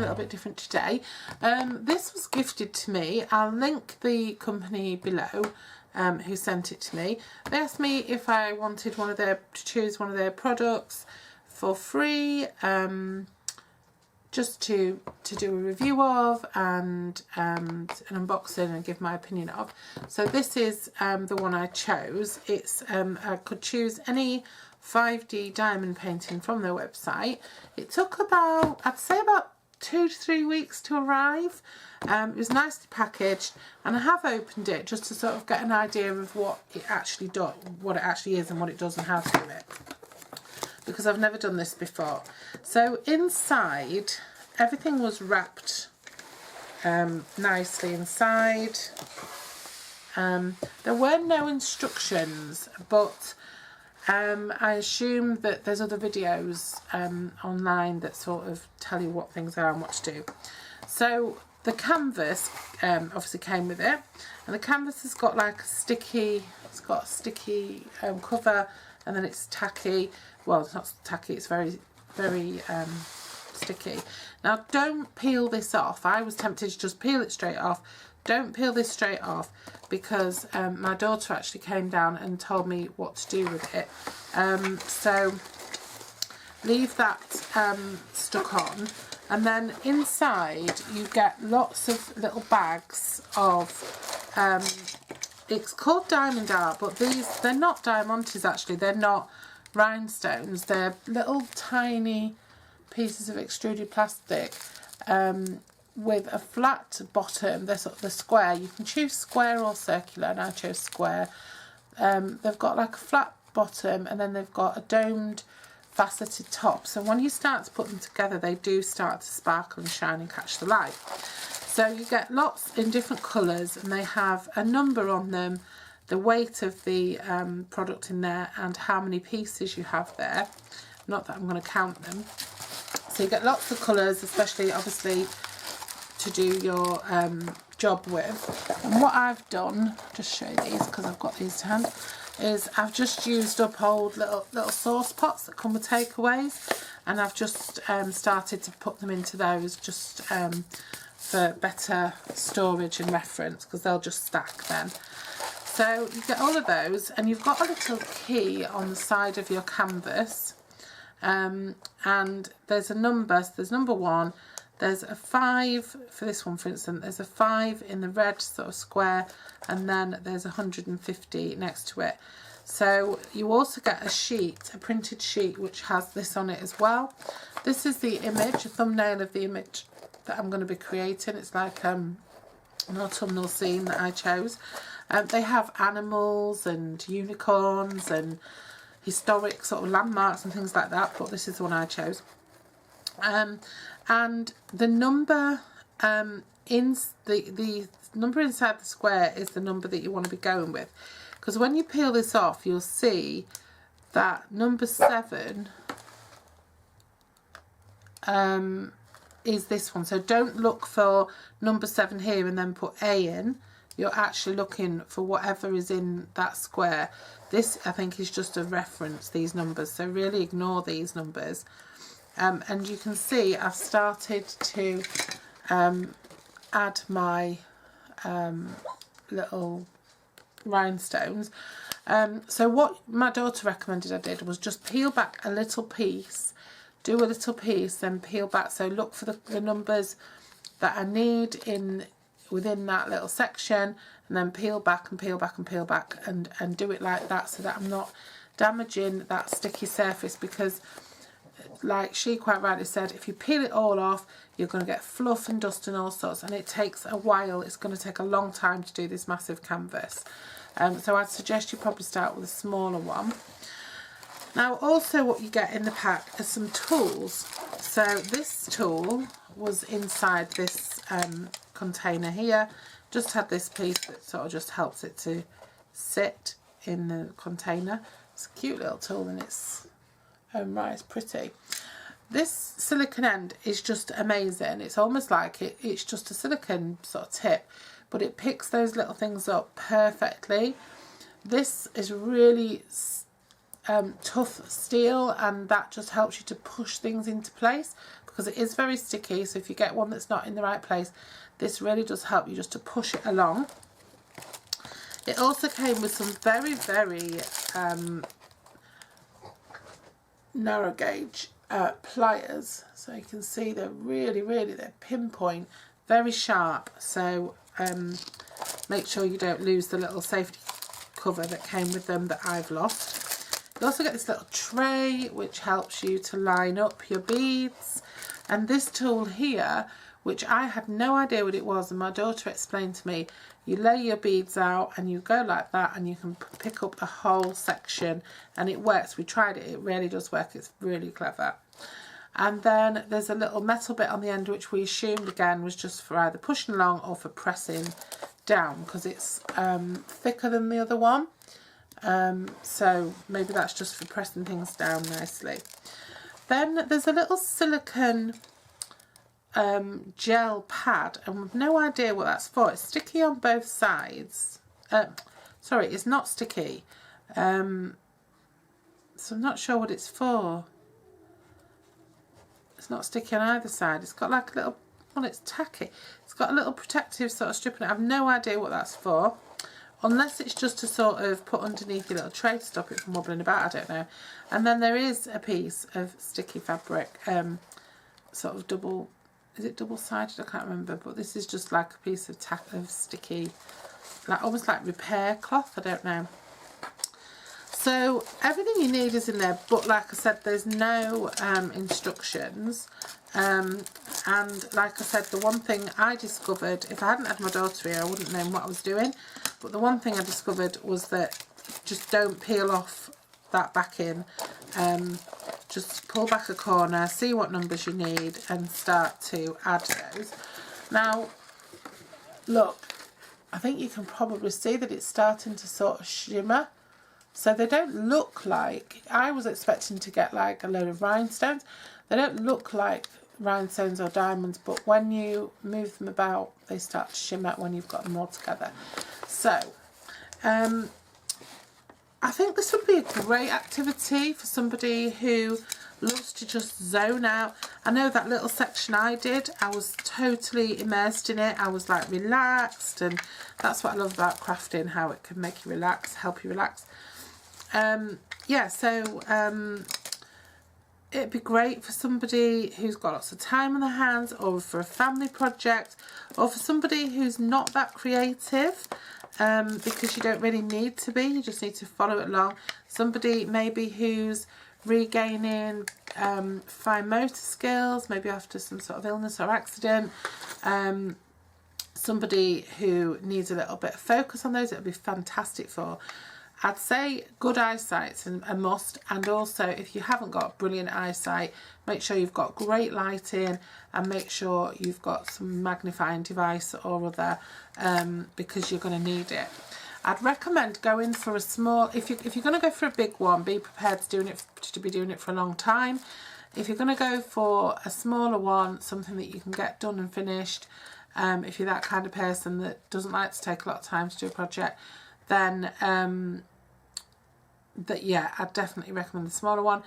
little bit different today. This was gifted to me. I'll link the company below who sent it to me. They asked me if I wanted to choose one of their products for free, just to do a review of and an unboxing and give my opinion of. So this is the one I chose. It's I could choose any 5D diamond painting from their website. It took about, I'd say about 2 to 3 weeks to arrive. It was nicely packaged, and I have opened it just to sort of get an idea of what it actually does, what it actually is and what it does and how to do it, because I've never done this before. So inside, everything was wrapped nicely inside. There were no instructions, but I assume that there's other videos online that sort of tell you what things are and what to do. So the canvas obviously came with it, and the canvas has got like a sticky, it's got a sticky cover, and then it's tacky. Well, it's not tacky, it's very sticky. Now don't peel this off. I was tempted to just peel it straight off. Don't peel this straight off, because my daughter actually came down and told me what to do with it. So leave that stuck on, and then inside you get lots of little bags of, it's called diamond art, but they're not diamantes actually, they're not rhinestones, they're little tiny pieces of extruded plastic with a flat bottom. They're sort of the square. You can choose square or circular, and I chose square. They've got like a flat bottom, and then they've got a domed faceted top. So when you start to put them together, they do start to sparkle and shine and catch the light. So you get lots in different colours, and they have a number on them, the weight of the product in there, and how many pieces you have there. Not that I'm going to count them. So you get lots of colours, especially obviously to do your job with. And what I've done, just show you these because I've got these to hand, is I've just used up old little sauce pots that come with takeaways, and I've just started to put them into those, just for better storage and reference, because they'll just stack then. So you get all of those, and you've got a little key on the side of your canvas, and there's a number. So there's number 1, there's a 5 for this one, for instance, there's a 5 in the red sort of square, and then there's 150 next to it. So you also get a sheet, a printed sheet, which has this on it as well. This is the image, a thumbnail of the image that I'm going to be creating. It's like an autumnal scene that I chose. They have animals and unicorns and historic sort of landmarks and things like that, but this is the one I chose. And the number in the number inside the square is the number that you want to be going with, because when you peel this off, you'll see that number 7 is this one. So don't look for number 7 here and then put A in. You're actually looking for whatever is in that square. This, I think, is just a reference, these numbers, so really ignore these numbers. And you can see I've started to add my little rhinestones. So what my daughter recommended I did was just peel back a little piece, do a little piece, then peel back. So look for the numbers that I need within that little section, and then peel back and peel back and peel back, and do it like that, so that I'm not damaging that sticky surface, because like she quite rightly said, if you peel it all off, you're going to get fluff and dust and all sorts, and it takes a while. It's going to take a long time to do this massive canvas. So I'd suggest you probably start with a smaller one. Now also what you get in the pack are some tools. So this tool was inside this container here. Just had this piece that sort of just helps it to sit in the container. It's a cute little tool, and it's right, it's pretty. This silicone end is just amazing. It's almost like it's just a silicone sort of tip, but it picks those little things up perfectly. This is really tough steel, and that just helps you to push things into place, because it is very sticky. So if you get one that's not in the right place, this really does help you just to push it along. It also came with some very, very narrow gauge pliers, so you can see they're they're pinpoint, very sharp. So make sure you don't lose the little safety cover that came with them that I've lost. You also get this little tray which helps you to line up your beads, and this tool here, which I had no idea what it was, and my daughter explained to me, you lay your beads out and you go like that and you can pick up the whole section, and it works. We tried it, it really does work, it's really clever. And then there's a little metal bit on the end which we assumed again was just for either pushing along or for pressing down, because it's thicker than the other one, so maybe that's just for pressing things down nicely. Then there's a little silicone gel pad, and we've no idea what that's for. It's sticky on both sides. Sorry, it's not sticky, so I'm not sure what it's for. It's not sticky on either side. It's got like a little, well, it's tacky. It's got a little protective sort of strip in it. I have no idea what that's for, unless it's just to sort of put underneath your little tray to stop it from wobbling about, I don't know. And then there is a piece of sticky fabric, sort of double, is it double-sided? I can't remember, but this is just like a piece of sticky, like almost like repair cloth, I don't know. So everything you need is in there, but like I said, there's no instructions. And like I said, the one thing I discovered, if I hadn't had my daughter here, I wouldn't know what I was doing. But the one thing I discovered was that just don't peel off that backing. Just pull back a corner, see what numbers you need, and start to add those. Now, look, I think you can probably see that it's starting to sort of shimmer. So they don't look like, I was expecting to get like a load of rhinestones. They don't look like rhinestones or diamonds, but when you move them about, they start to shimmer when you've got them all together. So, I think this would be a great activity for somebody who loves to just zone out. I know that little section I did, I was totally immersed in it. I was like relaxed, and that's what I love about crafting, how it can make you relax, help you relax. Yeah, so it'd be great for somebody who's got lots of time on their hands, or for a family project, or for somebody who's not that creative, because you don't really need to be, you just need to follow it along. Somebody maybe who's regaining fine motor skills, maybe after some sort of illness or accident, somebody who needs a little bit of focus on those, it would be fantastic for. I'd say good eyesight's a must, and also if you haven't got brilliant eyesight, make sure you've got great lighting, and make sure you've got some magnifying device or other, because you're going to need it. I'd recommend going for a small, if you're going to go for a big one, be prepared to be doing it for a long time. If you're going to go for a smaller one, something that you can get done and finished, if you're that kind of person that doesn't like to take a lot of time to do a project, then yeah, I'd definitely recommend the smaller one.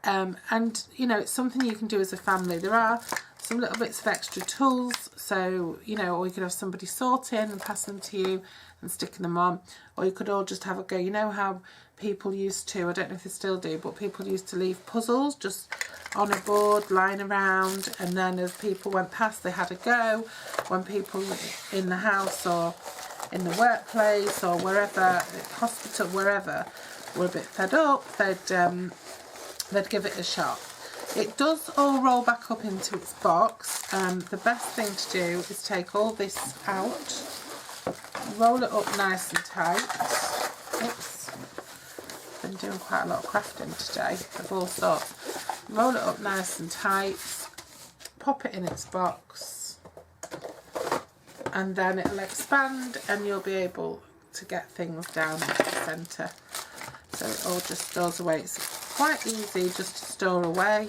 And you know, it's something you can do as a family. There are some little bits of extra tools, so you know, or you could have somebody sorting and passing them to you and sticking them on, or you could all just have a go. You know how people used to, I don't know if they still do, but people used to leave puzzles just on a board lying around, and then as people went past they had a go. When people in the house or in the workplace or wherever, hospital, wherever, were a bit fed up, they'd give it a shot. It does all roll back up into its box. The best thing to do is take all this out, roll it up nice and tight. Oops, been doing quite a lot of crafting today of all sorts. Roll it up nice and tight, pop it in its box, and then it'll expand and you'll be able to get things down into the centre. So it all just stores away. It's quite easy just to store away.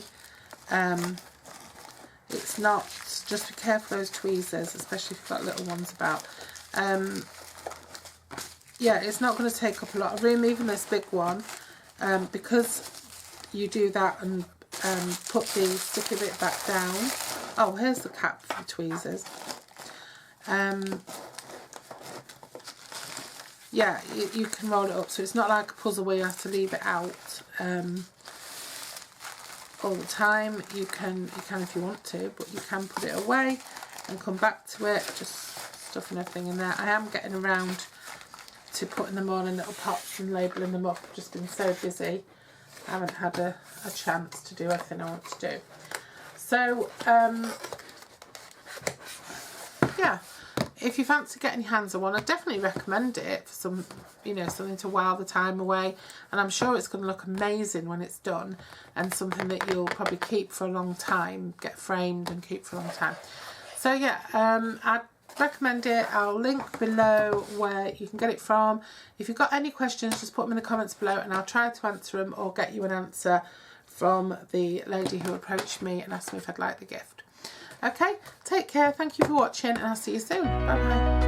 It's not, just be careful of those tweezers, especially if you've got little ones about. Yeah, it's not going to take up a lot of room, even this big one, because you do that and put the sticky bit back down. Oh, here's the cap for the tweezers. Yeah, you can roll it up, so it's not like a puzzle where you have to leave it out all the time. You can if you want to, but you can put it away and come back to it, just stuffing everything in there. I am getting around to putting them all in little pots and labelling them up. I've just been so busy, I haven't had a chance to do everything I want to do. So yeah, if you fancy getting your hands on one, I definitely recommend it for some, you know, something to while the time away. And I'm sure it's going to look amazing when it's done, and something that you'll probably keep for a long time, get framed and keep for a long time. So yeah, I'd recommend it. I'll link below where you can get it from. If you've got any questions, just put them in the comments below and I'll try to answer them, or get you an answer from the lady who approached me and asked me if I'd like the gift. Okay, take care, thank you for watching, and I'll see you soon. Bye bye.